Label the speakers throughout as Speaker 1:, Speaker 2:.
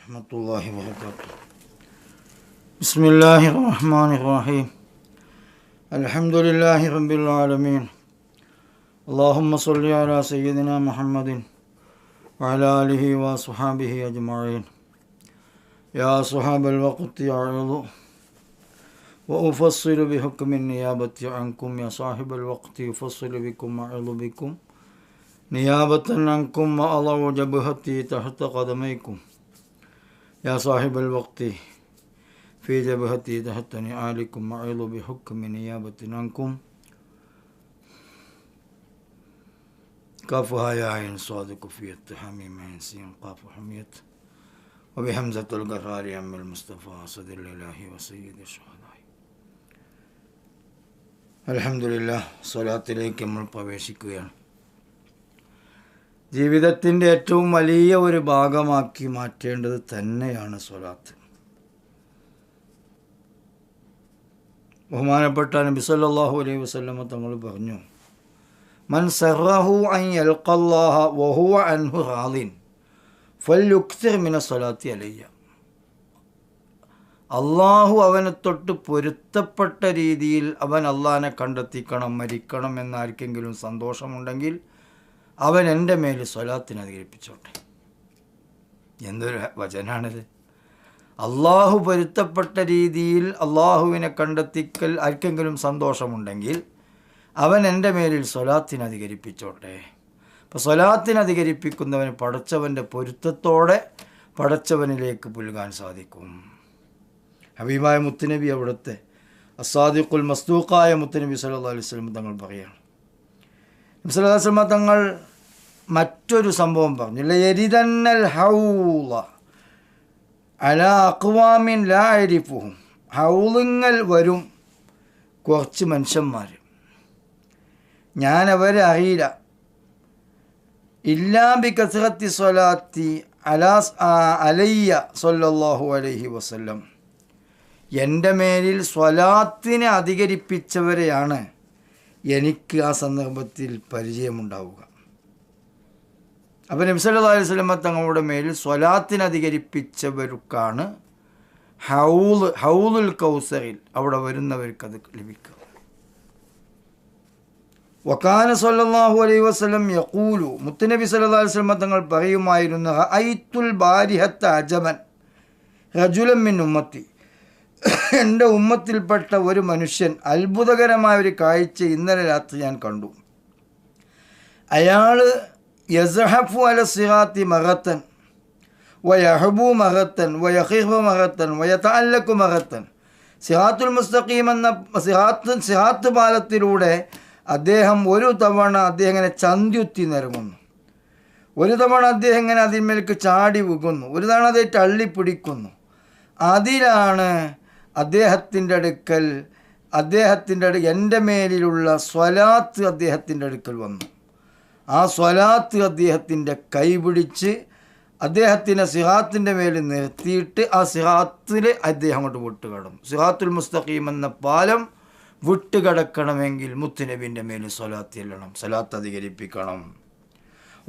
Speaker 1: വറഹ്മത്തുള്ളാഹി വബറകാതുഹു. ബിസ്മില്ലാഹിർ റഹ്മാനിർ റഹീം. അൽഹംദുലില്ലാഹി റബ്ബിൽ ആലമീൻ. അല്ലാഹുമ്മ സ്വല്ലി അലാ സയ്യിദിനാ മുഹമ്മദിൻ വഅലാ ആലിഹി വസ്വഹാബിഹി അജ്മഈൻ. യാ സ്വഹാബൽ വഖ്തി അഊദു വഉഫസ്സിലു ബിഹുക്മിൻ നിയാബത്തി അൻകും യാ സാഹിബൽ വഖ്തി ഉഫസ്സിലു ബിക്കും അഊദു ബിക്കും നിയാബത്തൻ അൻകും വഅളഉ ജബ്ഹത്തി തഹ്ത ഖദമൈക്കും യാ സാഹിബൽ വഖ്തി ഫീ ജബ്ഹത്തി തഹ്ത നിആലിക്കും അഊദു ബിഹുക്മി നിയാബത്തിൻ അൻകും. കാഫ് ഹാ യാ ഐൻ സ്വാദ് കുഫിയത്ത് ഹമീം ഐൻ സീൻ ഖാഫ് ഹമിയത്ത് വബിഹംസത്തുൽ ഖറാരി അമ്മിൽ മുസ്തഫ സദല്ലില്ലാഹി വസയ്യിദി ശുഹദായി. അൽഹംദുലില്ലാഹ്, സ്വലാത്തിലേക്ക് നമ്മൾ പ്രവേശിക്കുകയാണ്. ജീവിതത്തിൻ്റെ ഏറ്റവും വലിയ ഒരു ഭാഗമാക്കി മാറ്റേണ്ടത് തന്നെയാണ് സ്വലാത്ത്. ബഹുമാനപ്പെട്ട നബി സല്ലല്ലാഹു അലൈഹി വസല്ലമ തങ്ങൾ പറഞ്ഞു, മൻ സറഹു അൻ യൽഖല്ലാഹ വഹുവ അൻഹു റാളിൻ ഫൽയുക്സിർ മിന സ്വലാത്തി അലയ്യ. അള്ളാഹു അവനെ തൊട്ട് പൊരുത്തപ്പെട്ട രീതിയിൽ അവൻ അള്ളാഹിനെ കണ്ടെത്തിക്കണം, മരിക്കണം എന്നാർക്കെങ്കിലും സന്തോഷമുണ്ടെങ്കിൽ അവൻ എൻ്റെ മേൽ സ്വലാത്തിന് അധികരിപ്പിച്ചോട്ടെ. എന്തൊരു വചനാണിത്! അള്ളാഹു പൊരുത്തപ്പെട്ട രീതിയിൽ അള്ളാഹുവിനെ കണ്ടെത്തിക്കൽ ആർക്കെങ്കിലും സന്തോഷമുണ്ടെങ്കിൽ അവൻ എൻ്റെ മേലിൽ സ്വലാത്തിന് അധികരിപ്പിച്ചോട്ടെ. അപ്പോൾ സ്വലാത്തിന് അധികരിപ്പിക്കുന്നവന് പടച്ചവൻ്റെ പൊരുത്തത്തോടെ പടച്ചവനിലേക്ക് പുൽകാൻ സാധിക്കും. ഹബീബായ മുത്തുനബി, അവിടുത്തെ അസ്സാദിഖുൽ മസ്ദൂഖായ മുത്തുനബി സല്ലല്ലാഹു അലൈഹി വസല്ലം തങ്ങൾ പറയുകയാണ്. നബി സല്ലല്ലാഹു അലൈഹി വസല്ലം തങ്ങൾ മറ്റൊരു സംഭവം പറഞ്ഞു, ലയരിദന്നൽ ഹൗള അലാ അഖ്വാമിൻ ലാ അരിഫുഹും. ഹൗളിങ്ങൽ വരും കുറച്ച് മനുഷ്യന്മാർ, ഞാനവരെ അറിയില്ല. ഇല്ലാ ബി കസ്റത്തി സ്വലാത്തി അലയ്യ സല്ലല്ലാഹു അലൈഹി വസല്ലം. എൻ്റെ മേലിൽ സ്വലാത്തിനെ അധികരിപ്പിച്ചവരെയാണ് എനിക്ക് ആ സന്ദർഭത്തിൽ പരിചയമുണ്ടാവുക. അപ്പോൾ നബി സല്ലല്ലാഹു അലൈഹി വസല്ലം തങ്ങളുടെ മേലിൽ സ്വലാത്തിന് അധികരിപ്പിച്ചവർക്കാണ് ഹൗലുൽ കൗസറിൽ അവിടെ വരുന്നവർക്കത് ലഭിക്കുക. വകാന സല്ലല്ലാഹു അലൈഹി വസല്ലം യഖൂലു, മുത്തുനബി സല്ലല്ലാഹു അലൈഹി വസല്ലം തങ്ങൾ പറയുമായിരുന്നു, റഅയ്തുൽ ബാരിഹത്ത അജബൻ റജുലൻ മിൻ ഉമ്മത്തി. എൻ്റെ ഉമ്മത്തിൽപ്പെട്ട ഒരു മനുഷ്യൻ, അത്ഭുതകരമായ ഒരു കാഴ്ച ഇന്നലെ രാത്രി ഞാൻ കണ്ടു. അയാൾ യസ്ഹഫു അല സിറാത്തി മറത്തൻ വയഹബു മറത്തൻ വയഖിഹു മറത്തൻ വയതഅല്ലഖു മറത്തൻ. സിറാത്തുൽ മുസ്തഖീം എന്ന സിറാത്ത് പാലത്തിലൂടെ അദ്ദേഹം ഒരു തവണ ഇങ്ങനെ ചന്തിയുത്തി നിരങ്ങുന്നു, ഒരു തവണ അദ്ദേഹം ഇങ്ങനെ അതിന്മേലേക്ക് ചാടി വീകുന്നു, ഒരു തവണ അതേ തള്ളിപ്പിടിക്കുന്നു. അതിലാണ് അദ്ദേഹത്തിൻ്റെ അടുക്കൽ എൻ്റെ മേലിലുള്ള സ്വലാത്ത് അദ്ദേഹത്തിൻ്റെ അടുക്കൽ വന്നു. ആ സ്വലാത്ത് അദ്ദേഹത്തിൻ്റെ കൈ പിടിച്ച് അദ്ദേഹത്തിനെ സിറാത്തിൻ്റെ മേലിൽ നിർത്തിയിട്ട് ആ സിറാത്തിൽ അദ്ദേഹം അങ്ങോട്ട് വിട്ടുകടന്നു. സിറാത്തുൽ മുസ്തഖീം എന്ന പാലം വിട്ടുകിടക്കണമെങ്കിൽ മുത്തുനബിൻ്റെ മേലിൽ സ്വലാത്ത് ചെല്ലണം, സ്വലാത്ത് അധികരിപ്പിക്കണം.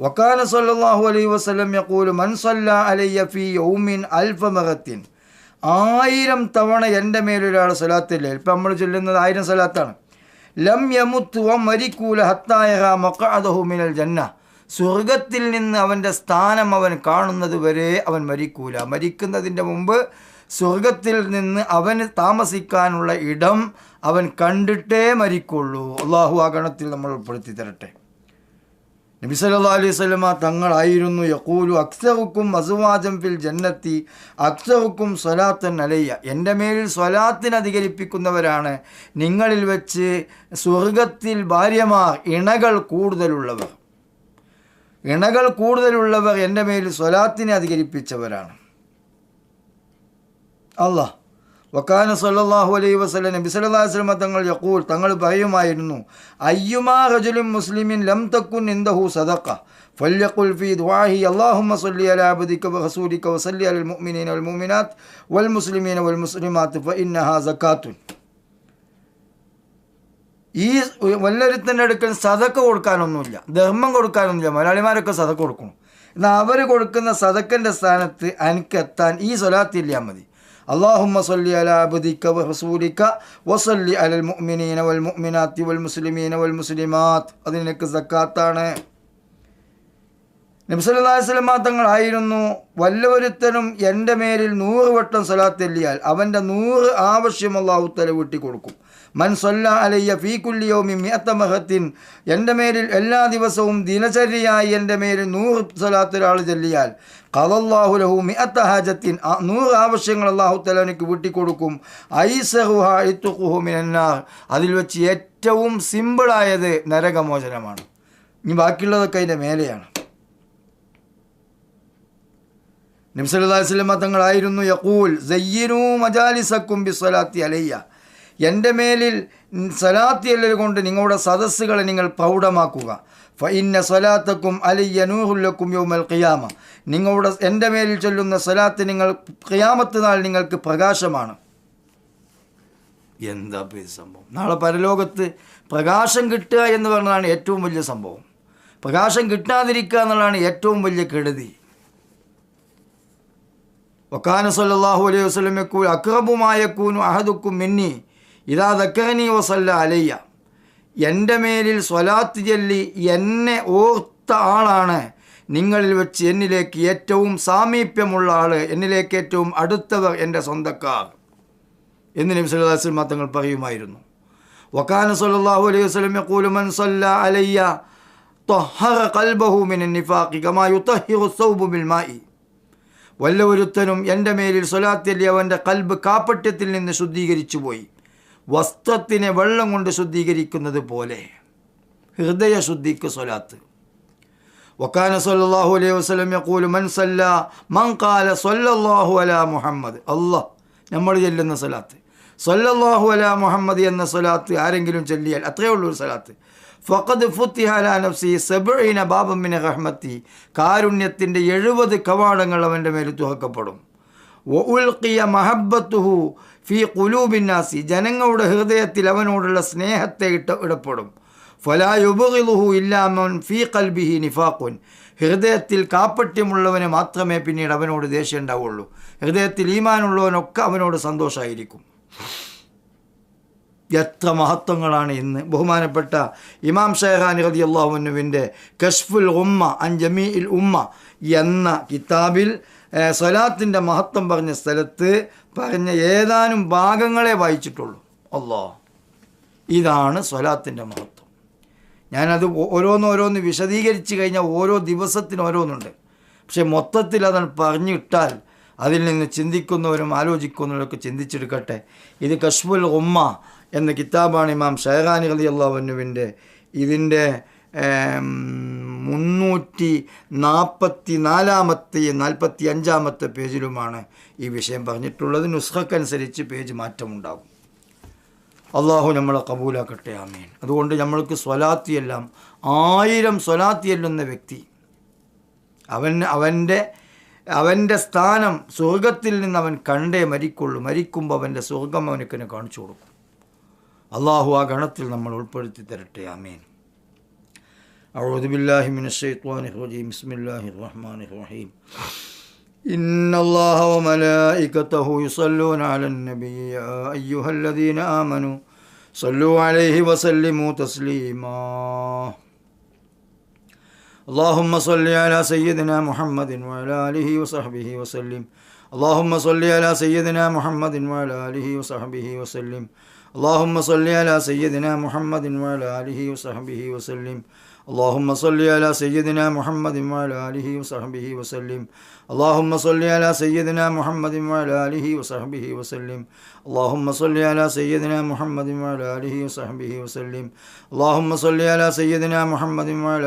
Speaker 1: വകാന സല്ലല്ലാഹു അലൈഹി വസല്ലം യഖൂലു മൻ സല്ല അലയ്യ ഫീ യൗമിൻ അൽഫ മറത്തിൻ. 1000 തവണ എൻ്റെ മേലൊരാൾ സ്വലാത്തില്ലേ. ഇപ്പം നമ്മൾ ചൊല്ലുന്നത് 1000 സ്വലാത്താണ്. ലം യമുത്ത് വ മരിക്കൂല ഹത്താ യറാ മഖഅദഹു മിനൽ ജന്ന. സ്വർഗത്തിൽ നിന്ന് അവൻ്റെ സ്ഥാനം അവൻ കാണുന്നത് വരെ അവൻ മരിക്കൂല. മരിക്കുന്നതിൻ്റെ മുമ്പ് സ്വർഗത്തിൽ നിന്ന് അവന് താമസിക്കാനുള്ള ഇടം അവൻ കണ്ടിട്ടേ മരിക്കുള്ളൂ. അള്ളാഹു ആ ഗണത്തിൽ നമ്മൾ ഉൾപ്പെടുത്തി തരട്ടെ. നബി സല്ലല്ലാഹു അലൈഹി വസല്ലമ തങ്ങളായിരുന്നു യഖൂലു അക്സറുക്കും അസ്വാജം ഫിൽ ജന്നത്തി അക്സറുക്കും സ്വലാത്തൻ അലയ്യ. എൻ്റെ മേലിൽ സ്വലാത്തിന് അധികരിപ്പിക്കുന്നവരാണ് നിങ്ങളിൽ വെച്ച് സ്വർഗത്തിൽ ഭാര്യമാർ, ഇണകൾ കൂടുതലുള്ളവർ എൻ്റെ മേലിൽ സ്വലാത്തിനെ അധികരിപ്പിച്ചവരാണ്. അല്ലാഹ്. വകാന സല്ലല്ലാഹു അലൈഹി വസല്ലം, നബി സല്ലല്ലാഹു അലൈഹി വസല്ലം തങ്ങൾ യഖൂൽ, തങ്ങൾ പറയുമായിരുന്നു, അയ്യുമാ റജുലിൻ മുസ്ലിമിൻ ലം തകുൻ ഇൻദഹു സദഖ ഫൽയഖുൽ ഫീ ദുആഹി അല്ലാഹുമ്മ സ്വല്ലി അലാ അബ്ദിക വറസൂലിക വസല്ലി അലൽ മുഅ്മിനീന വൽ മുഅ്മിനാത്ത് വൽ മുസ്ലിമീന വൽ മുസ്ലിമാത്ത് ഫഇന്നഹാ സകാത്തുൻ. ഈ വല്ലൊരുത്തൻ്റെ അടുക്കൽ സദഖ കൊടുക്കാനൊന്നുമില്ല, ധർമ്മം കൊടുക്കാനൊന്നുമില്ല. മലയാളിമാരൊക്കെ സദഖ കൊടുക്കണം. എന്നാൽ അവർ കൊടുക്കുന്ന സദക്കൻ്റെ സ്ഥാനത്ത് എനിക്ക് എത്താൻ ഈ സ്വലാത്തില്ലാൽ മതി. അല്ലാഹുമ്മ സ്വല്ലി അലാ അബ്ദിക വറസൂലിക വസല്ലി അലൽ മുഅ്മിനീന വൽ മുഅ്മിനാത്തി വൽ മുസ്ലിമീന വൽ മുസ്ലിമാത്ത്. അതിനൊക്കെ സക്കാത്താണ്. നബി സല്ലല്ലാഹു അലൈഹി വസല്ലം തങ്ങളായിരുന്നു, വല്ലവരുത്തനും എൻ്റെ മേലിൽ 100 വട്ടം സ്വലാത്ത് ചൊല്ലിയാൽ അവൻ്റെ 100 ആവശ്യം അല്ലാഹു തആല വീട്ടി കൊടുക്കും. മൻ സ്വല്ല അലയ്യ ഫീ കുല്ലി യൗമിൻ 100 മറത്തിൻ, എൻ്റെ മേലിൽ എല്ലാ ദിവസവും ദിനചര്യയായി എൻ്റെ മേലിൽ 100 സ്വലാത്ത് ഒരാൾ ചൊല്ലിയാൽ ഖദല്ലാഹു ലഹു 100 ഹാജത്തിൻ, 100 ആവശ്യങ്ങൾ അല്ലാഹു തആല എനിക്ക് വീട്ടി കൊടുക്കും. ഐസറുഹാ ഇത്ഖുഹു മിനന്നാർ, അതിൽ വെച്ച് ഏറ്റവും സിമ്പിളായത് നരകമോചനമാണ്. ഇനി ബാക്കിയുള്ളതൊക്കെ അതിൻ്റെ മേലെയാണ്. നബി സല്ലല്ലാഹു അലൈഹി വസല്ലം തങ്ങളായിരുന്നു യഖൂൽ സയ്യിനൂ മജാലിസക്കും ബിസ്സലാത്തി അലയ്യ, എൻ്റെ മേലിൽ സ്വലാത്ത് ചൊല്ലൽ കൊണ്ട് നിങ്ങളുടെ സദസ്സുകളെ നിങ്ങൾ പ്രൗഢമാക്കുക. ഫഇന്ന സ്വലാത്തക്കും അലയ്യ നൂറുൽ ലക്കും യൗമൽ ഖിയാമ, നിങ്ങളുടെ എൻ്റെ മേലിൽ ചൊല്ലുന്ന സ്വലാത്ത് നിങ്ങൾ ഖിയാമത്ത് നാൾ നിങ്ങൾക്ക് പ്രകാശമാണ്. എന്താ സംഭവം? നാളെ പരലോകത്ത് പ്രകാശം കിട്ടുക എന്ന് പറഞ്ഞതാണ് ഏറ്റവും വലിയ സംഭവം. പ്രകാശം കിട്ടാതിരിക്കുക എന്നുള്ളതാണ് ഏറ്റവും വലിയ കെടുതി. വക്കാന സല്ലല്ലാഹു അലൈഹി വസല്ലം യഖൂൽ അഖ്റബു മാ യകൂനു അഹദുക്കും മിന്നി ഇദാ ദക്കറനി വസല്ല അലയ്യ, എൻ്റെ മേലിൽ സ്വലാത്ത് ചൊല്ലി എന്നെ ഓർത്ത ആളാണ് നിങ്ങളിൽ വെച്ച് എന്നിലേക്ക് ഏറ്റവും സാമീപ്യമുള്ള ആൾ, എന്നിലേക്ക് ഏറ്റവും അടുത്തവർ എൻ്റെ സ്വന്തക്കാർ എന്ന് നബി സല്ലല്ലാഹു അലൈഹി വസല്ലം തങ്ങൾ പറയുമായിരുന്നു. വക്കാന സല്ലല്ലാഹു അലൈഹി വസല്ലം യഖൂലു മൻ സല്ല അലയ്യ ത്വഹറ ഖൽബഹു മിനൻ നിഫാഖി കമാ യുതഹിറു സൗബു ബിൽ മാഇ, വല്ലവരുത്തനും എൻ്റെ മേലിൽ സ്വലാത്ത് ചൊല്ലി അവൻ്റെ കൽബ് കാപ്പട്യത്തിൽ നിന്ന് ശുദ്ധീകരിച്ചു പോയി, വസ്ത്രത്തിനെ വെള്ളം കൊണ്ട് ശുദ്ധീകരിക്കുന്നത് പോലെ ഹൃദയ ശുദ്ധിക്ക് സ്വലാത്ത്. വക്കാന സല്ലല്ലാഹു അലൈഹി വസല്ലം യഖൂലു മൻ ഖാല സല്ലല്ലാഹു അലാ മുഹമ്മദ്, അല്ലാഹ് നമ്മൾ ചൊല്ലുന്ന സ്വലാത്ത്, സല്ലല്ലാഹു അലാ മുഹമ്മദ് എന്ന സ്വലാത്ത് ആരെങ്കിലും ചൊല്ലിയാൽ, അത്രയേ ഉള്ളൂ ഒരു സ്വലാത്ത്, ഫഖദ് ഫുത്തിഹ അലാ നഫ്സി 70 ബാബൻ മിൻ റഹ്മത്തി, കാരുണ്യത്തിൻ്റെ 70 കവാടങ്ങൾ അവൻ്റെ മേൽ തുറക്കപ്പെടും. വ ഉൽഖിയ മഹബ്ബത്തുഹു ഫീ ഖുലൂബിൻ നാസി, ജനങ്ങളുടെ ഹൃദയത്തിൽ അവനോടുള്ള സ്നേഹത്തെ ഇടപെടും. ഫലാ യുബ്ഗിദുഹു ഇല്ലാ മൻ ഫീ ഖൽബിഹി നിഫാഖുൻ, ഹൃദയത്തിൽ കാപ്പട്യമുള്ളവന് മാത്രമേ പിന്നീട് അവനോട് ദേഷ്യം ഉണ്ടാവുള്ളൂ. ഹൃദയത്തിൽ ഈമാനുള്ളവനൊക്കെ അവനോട് സന്തോഷമായിരിക്കും. എത്ര മഹത്വങ്ങളാണ് ഇന്ന്. ബഹുമാനപ്പെട്ട ഇമാം ഷൈഖാനി റളിയല്ലാഹു അൻഹുവിൻ്റെ കശ്ഫുൽ ഉമ്മ അൻ ജമീഇൽ ഉമ്മ എന്ന കിതാബിൽ സ്വലാത്തിൻ്റെ മഹത്വം പറഞ്ഞ സ്ഥലത്ത് പറഞ്ഞ ഏതാനും ഭാഗങ്ങളെ വായിച്ചിട്ടുള്ളൂ. അല്ലാഹ്, ഇതാണ് സ്വലാത്തിൻ്റെ മഹത്വം. ഞാനത് ഓരോന്നോരോന്ന് വിശദീകരിച്ച് കഴിഞ്ഞാൽ ഓരോ ദിവസത്തിന് ഓരോന്നുണ്ട്. പക്ഷെ മൊത്തത്തിൽ അതാണ് പറഞ്ഞിട്ടാൽ അതിൽ നിന്ന് ചിന്തിക്കുന്നവരും ആലോചിക്കുന്നവരൊക്കെ ചിന്തിച്ചെടുക്കട്ടെ. ഇത് കശ്ഫുൽ ഉമ്മ എന്ന കിതാബാണ് ഇമാം ഷൈഖാനി റളിയല്ലാഹു അൻഹുവിൻ്റെ. ഇതിൻ്റെ 344-45 പേജിലുമാണ് ഈ വിഷയം പറഞ്ഞിട്ടുള്ളത്. നുസ്ഖക്കനുസരിച്ച് പേജ് മാറ്റമുണ്ടാകും. അള്ളാഹു നമ്മളെ കബൂലാക്കട്ടെ, ആമീൻ. അതുകൊണ്ട് നമ്മൾക്ക് സ്വലാത്തിയെല്ലാം 1000 സ്വലാത്തി ചെല്ലുന്ന വ്യക്തി അവൻ്റെ സ്ഥാനം സ്വർഗത്തിൽ നിന്ന് അവൻ കണ്ടേ മരിക്കുള്ളൂ. മരിക്കുമ്പോൾ അവൻ്റെ സ്വർഗം അവനക്ക് കാണിച്ചു കൊടുക്കും. അള്ളാഹു ആ ഗണത്തിൽ നമ്മൾ ഉൾപ്പെടുത്തി തരട്ടെ, ആമീൻ. അഊദു ബില്ലാഹി മിനശ് ശൈത്വാനിർ റജീം. ബിസ്മില്ലാഹിർ റഹ്മാനിർ റഹീം. ഇന്നല്ലാഹ വമലായികതഹു യുസല്ലൂന അലൻ നബിയ്യി യാ അയ്യുഹല്ലദീന ആമനൂ സല്ലൂ അലൈഹി വസല്ലിമൂ തസ്ലീമാ. اللهم صل على سيدنا محمد وعلى آله وصحبه وسلم. اللهم صل على سيدنا محمد وعلى آله وصحبه وسلم. اللهم صل على سيدنا محمد وعلى آله وصحبه وسلم. اللهم صل على سيدنا محمد وعلى آله وصحبه وسلم. اللهم صل على سيدنا محمد وعلى آله وصحبه وسلم. اللهم صل على سيدنا محمد وعلى آله وصحبه وسلم. اللهم صل على سيدنا محمد وعلى